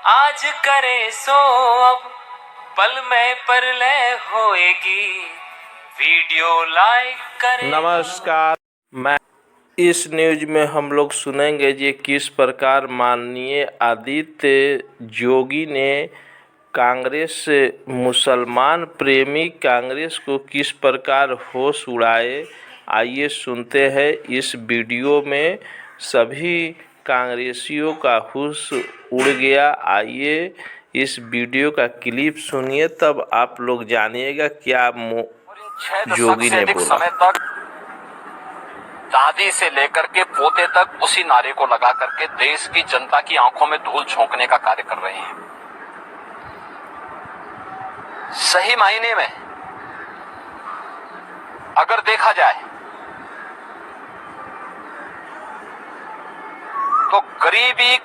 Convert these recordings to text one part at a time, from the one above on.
आज करे सो अब पल में परलय होएगी, वीडियो लाइक करें। नमस्कार, मैं इस न्यूज में हम लोग सुनेंगे जी किस प्रकार माननीय आदित्य जोगी ने कांग्रेस मुसलमान प्रेमी कांग्रेस को किस प्रकार होश उड़ाए। आइए सुनते हैं। इस वीडियो में सभी कांग्रेसियों का होश उड़ गया। आइए इस वीडियो का क्लिप सुनिए, तब आप लोग जानिएगा क्या जोगी ने बोला। समय तक दादी से लेकर के पोते तक उसी नारे को लगा करके देश की जनता की आंखों में धूल झोंकने का कार्य कर रहे हैं। सही मायने में अगर देखा जाए तो गरीबी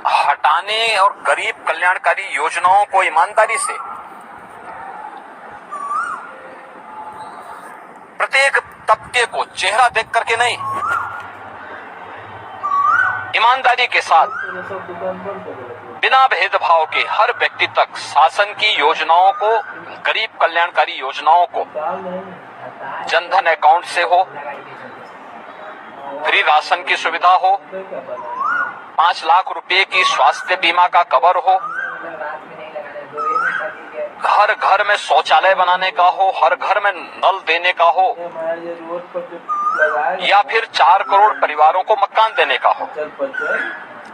हटाने और गरीब कल्याणकारी योजनाओं को ईमानदारी से प्रत्येक तबके को चेहरा देख करके नहीं, ईमानदारी के साथ बिना भेदभाव के हर व्यक्ति तक शासन की योजनाओं को, गरीब कल्याणकारी योजनाओं को जनधन अकाउंट से हो, फ्री राशन की सुविधा हो, 5 लाख रुपए की स्वास्थ्य बीमा का कवर हो, हर घर में शौचालय बनाने का हो, हर घर में नल देने का हो, या फिर 4 करोड़ परिवारों को मकान देने का हो।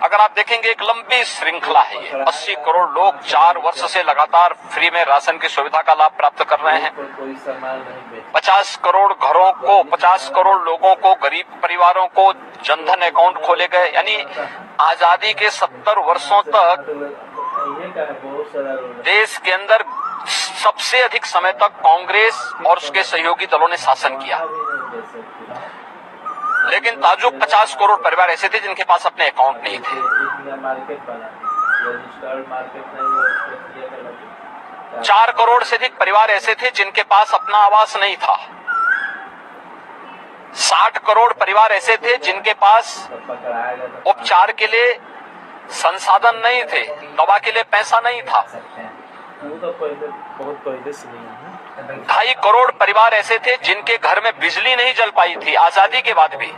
अगर आप देखेंगे एक लंबी श्रृंखला है ये। 80 करोड़ लोग 4 वर्ष से लगातार फ्री में राशन की सुविधा का लाभ प्राप्त कर रहे हैं। 50 करोड़ घरों को, 50 करोड़ लोगों को, गरीब परिवारों को जनधन अकाउंट खोले गए। यानी आजादी के 70 वर्षों तक देश के अंदर सबसे अधिक समय तक कांग्रेस और उसके सहयोगी दलों ने शासन किया। लेकिन ताजुब 50 करोड़ परिवार ऐसे थे जिनके पास अपने अकाउंट नहीं थे। 4 करोड़ से अधिक परिवार ऐसे थे जिनके पास अपना आवास नहीं था। 60 करोड़ परिवार ऐसे थे जिनके पास उपचार के लिए संसाधन नहीं थे, दवा के लिए पैसा नहीं था। 2.5 करोड़ परिवार ऐसे थे जिनके घर में बिजली नहीं जल पाई थी आजादी के बाद भी।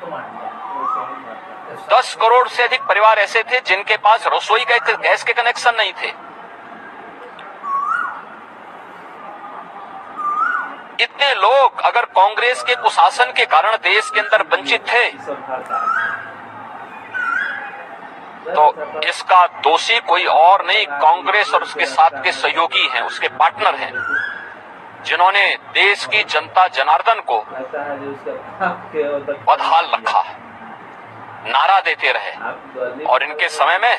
10 करोड़ से अधिक परिवार ऐसे थे जिनके पास रसोई गैस के कनेक्शन नहीं थे। इतने लोग अगर कांग्रेस के कुशासन के कारण देश के अंदर वंचित थे तो इसका दोषी कोई और नहीं, कांग्रेस और उसके साथ के सहयोगी हैं, उसके पार्टनर हैं, जिन्होंने देश की जनता जनार्दन को बदहाल रखा, नारा देते रहे। और इनके समय में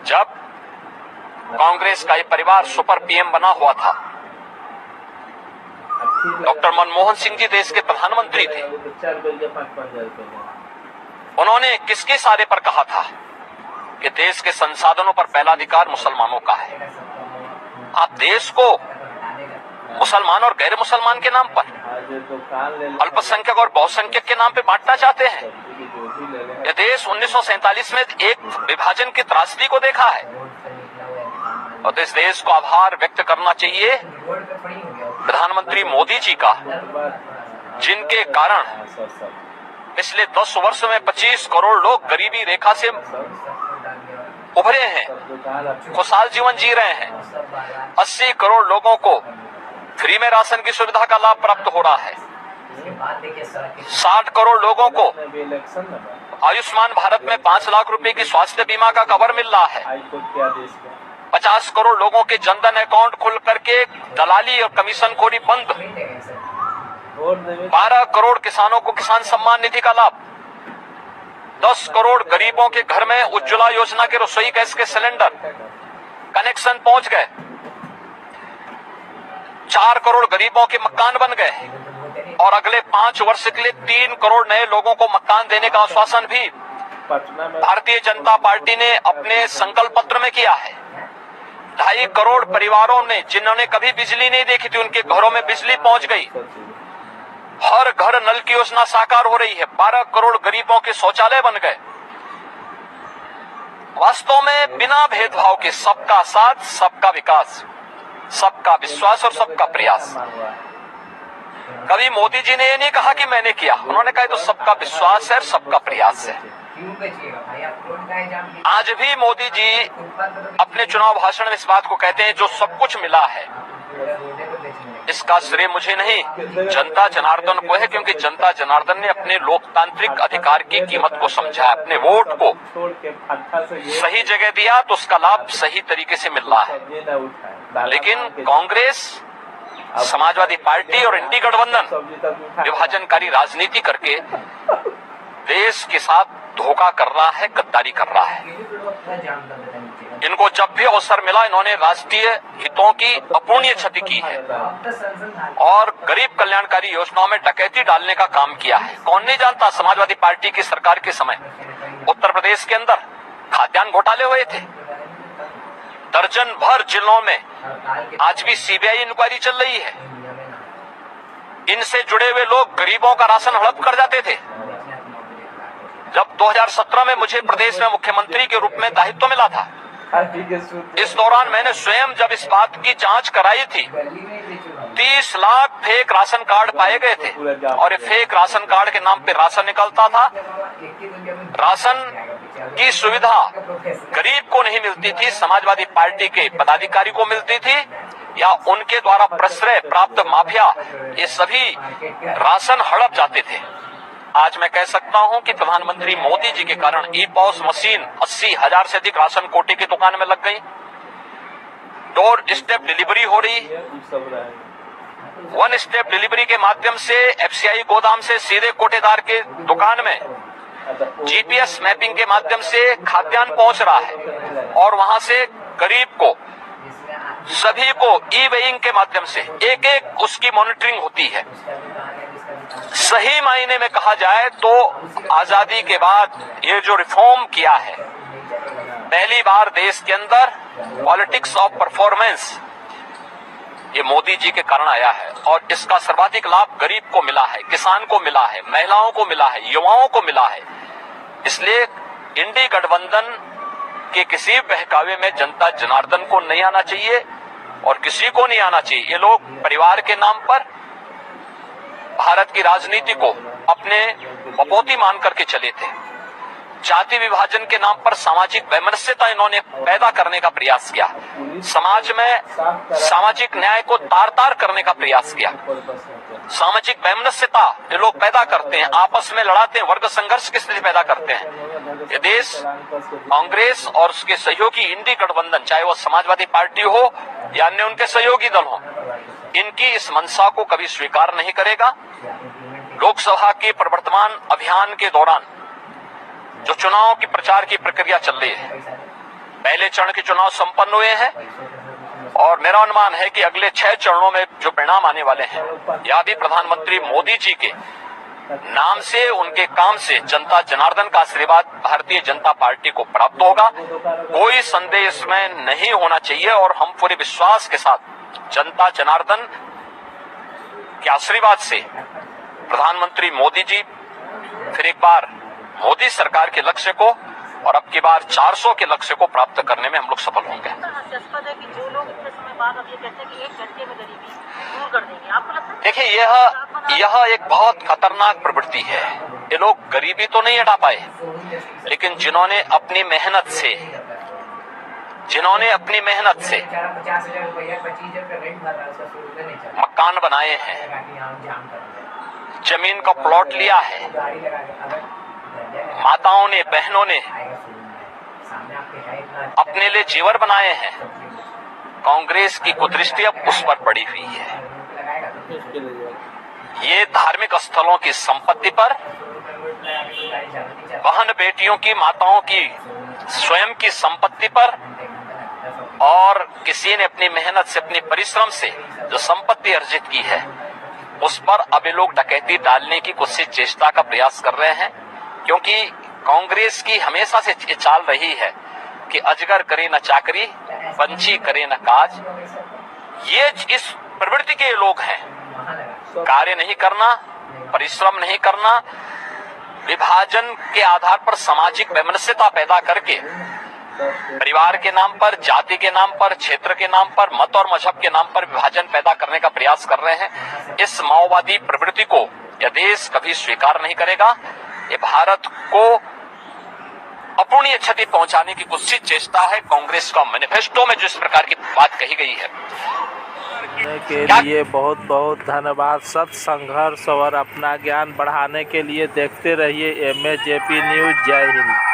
जब कांग्रेस का ये परिवार सुपर पीएम बना हुआ था, डॉक्टर मनमोहन सिंह जी देश के प्रधानमंत्री थे। उन्होंने किसके इशारे पर कहा था कि देश के संसाधनों पर पहला अधिकार मुसलमानों का है। आप देश को मुसलमान और गैर मुसलमान के नाम पर, अल्पसंख्यक और बहुसंख्यक के नाम पे बांटना चाहते हैं। यह देश 1947 में एक विभाजन की त्रासदी को देखा है और इस देश को आभार व्यक्त करना चाहिए प्रधानमंत्री मोदी जी का, जिनके कारण पिछले 10 वर्ष में 25 करोड़ लोग गरीबी रेखा से उभरे हैं, खुशहाल जीवन जी रहे हैं। 80 करोड़ लोगों को फ्री में राशन की सुविधा का लाभ प्राप्त हो रहा है। 60 करोड़ लोगों को आयुष्मान भारत में 5 लाख रुपए की स्वास्थ्य बीमा का कवर मिल रहा है। 50 करोड़ लोगों के जनधन अकाउंट खुल करके दलाली और कमीशन खोरी बंद। 12 करोड़ किसानों को किसान सम्मान निधि का लाभ। 10 करोड़ गरीबों के घर में उज्ज्वला योजना के रसोई गैस के सिलेंडर कनेक्शन पहुंच गए। 4 करोड़ गरीबों के मकान बन गए। और अगले 5 वर्ष के लिए 3 करोड़ नए लोगों को मकान देने का आश्वासन भी भारतीय जनता पार्टी ने अपने संकल्प पत्र में किया है। 2.5 करोड़ परिवारों ने, जिन्होंने कभी बिजली नहीं देखी थी, उनके घरों में बिजली पहुंच गई। हर घर नल की योजना साकार हो रही है। 12 करोड़ गरीबों के शौचालय बन गए। वास्तव में बिना भेदभाव के सबका साथ, सबका विकास, सबका विश्वास और सबका प्रयास। कभी मोदी जी ने ये नहीं कहा कि मैंने किया, उन्होंने कहा तो सबका विश्वास है, सबका प्रयास है। आज भी मोदी जी अपने चुनाव भाषण में इस बात को कहते हैं, जो सब कुछ मिला है इसका श्रेय मुझे नहीं, जनता जनार्दन को है, क्योंकि जनता जनार्दन ने अपने लोकतांत्रिक अधिकार की कीमत को समझा, अपने वोट को सही जगह दिया तो उसका लाभ सही तरीके से मिल रहा है। लेकिन कांग्रेस, समाजवादी पार्टी और इंडी गठबंधन विभाजनकारी राजनीति करके देश के साथ धोखा कर रहा है, गद्दारी कर रहा है। इनको जब भी अवसर मिला इन्होंने राष्ट्रीय हितों की अपूर्णीय क्षति की है और गरीब कल्याणकारी योजनाओं में डकैती डालने का काम किया है। कौन नहीं जानता, समाजवादी पार्टी की सरकार के समय उत्तर प्रदेश के अंदर खाद्यान्न घोटाले हुए थे। दर्जन भर जिलों में आज भी सीबीआई इंक्वायरी चल रही है। इनसे जुड़े हुए लोग गरीबों का राशन हड़प कर जाते थे। जब 2017 में मुझे प्रदेश में मुख्यमंत्री के रूप में दायित्व मिला था, इस दौरान मैंने स्वयं जब इस बात की जांच कराई थी, 30 लाख फेक राशन कार्ड पाए गए थे और फेक राशन कार्ड के नाम पे राशन निकलता था। राशन की सुविधा गरीब को नहीं मिलती थी, समाजवादी पार्टी के पदाधिकारी को मिलती थी या उनके द्वारा प्रश्रय प्राप्त माफिया, ये सभी राशन हड़प जाते थे। आज मैं कह सकता हूं कि प्रधानमंत्री मोदी जी के कारण ई पॉस मशीन 80,000 से अधिक राशन कोटे की दुकान में लग गई। डोर स्टेप डिलीवरी हो रही। 1 स्टेप डिलीवरी के माध्यम से एफसीआई गोदाम से सीधे कोटेदार के दुकान में जीपीएस मैपिंग के माध्यम से खाद्यान्न पहुंच रहा है और वहां से गरीब को, सभी को ई वेइंग के माध्यम से एक एक उसकी मॉनिटरिंग होती है। सही मायने में कहा जाए तो आजादी के बाद ये जो रिफॉर्म किया है, पहली बार देश के अंदर पॉलिटिक्स ऑफ परफॉर्मेंस ये मोदी जी के कारण आया है और इसका सर्वाधिक लाभ गरीब को मिला है, किसान को मिला है, महिलाओं को मिला है, युवाओं को मिला है। इसलिए इंडी गठबंधन के किसी बहकावे में जनता जनार्दन को नहीं आना चाहिए और किसी को नहीं आना चाहिए। ये लोग परिवार के नाम पर भारत की राजनीति को अपने बपोती मान करके चले थे। जाति विभाजन के नाम पर सामाजिक वैमनस्यता इन्होंने पैदा करने का प्रयास किया। समाज में सामाजिक न्याय को तार तार करने का प्रयास किया। सामाजिक वैमनस्यता ये लोग पैदा करते हैं, आपस में लड़ाते हैं, वर्ग संघर्ष की स्थिति पैदा करते हैं। ये देश कांग्रेस और उसके सहयोगी इंडी गठबंधन, चाहे वो समाजवादी पार्टी हो या अन्य उनके सहयोगी दल हो, इनकी इस मंशा को कभी स्वीकार नहीं करेगा। लोकसभा के प्रवर्तमान अभियान के दौरान जो चुनाव की प्रचार की प्रक्रिया चल रही है, पहले चरण के चुनाव संपन्न हुए हैं और मेरा अनुमान है कि अगले 6 चरणों में जो परिणाम आने वाले हैं, यह भी प्रधानमंत्री मोदी जी के नाम से, उनके काम से जनता जनार्दन का आशीर्वाद भारतीय जनता पार्टी को प्राप्त होगा। कोई संदेह इसमें नहीं होना चाहिए और हम पूरे विश्वास के साथ जनता जनार्दन के आशीर्वाद से प्रधानमंत्री मोदी जी फिर एक बार मोदी सरकार के लक्ष्य को और अब की बार 400 के लक्ष्य को प्राप्त करने में हम लोग सफल होंगे। हास्यास्पद है कि जो लोग इतने समय बाद अब ये कहते हैं कि 1 घंटे में गरीबी दूर कर देंगे, आपको लगता है? देखिए, यह एक बहुत खतरनाक प्रवृत्ति है। ये लोग गरीबी तो नहीं हटा पाए, लेकिन जिन्होंने अपनी मेहनत से मकान बनाए हैं, जमीन का प्लॉट लिया है, माताओं ने, बहनों ने अपने लिए जीवन बनाए हैं, कांग्रेस की कुदृष्टि अब उस पर पड़ी हुई है। ये धार्मिक स्थलों की संपत्ति पर, बहन बेटियों की, माताओं की स्वयं की संपत्ति पर और किसी ने अपनी मेहनत से, अपने परिश्रम से जो संपत्ति अर्जित की है, उस पर अब ये लोग डकैती डालने की कुछ चेष्टा का प्रयास कर रहे हैं, क्योंकि कांग्रेस की हमेशा से ये चाल रही है कि अजगर करे न चाकरी, पंछी करे न काज। ये इस प्रवृत्ति के लोग हैं, कार्य नहीं करना, परिश्रम नहीं करना, विभाजन के आधार पर सामाजिक वैमनस्यता पैदा करके परिवार के नाम पर, जाति के नाम पर, क्षेत्र के नाम पर, मत और मजहब के नाम पर विभाजन पैदा करने का प्रयास कर रहे हैं। इस माओवादी प्रवृत्ति को यह देश कभी स्वीकार नहीं करेगा। ये भारत को अपूर्णीय क्षति पहुंचाने की कुछ चेष्टा है। कांग्रेस का मैनिफेस्टो में जिस प्रकार की बात कही गई है के लिए बहुत बहुत धन्यवाद। सत्य संघर्ष और अपना ज्ञान बढ़ाने के लिए देखते रहिए MAJP न्यूज। जय हिंद।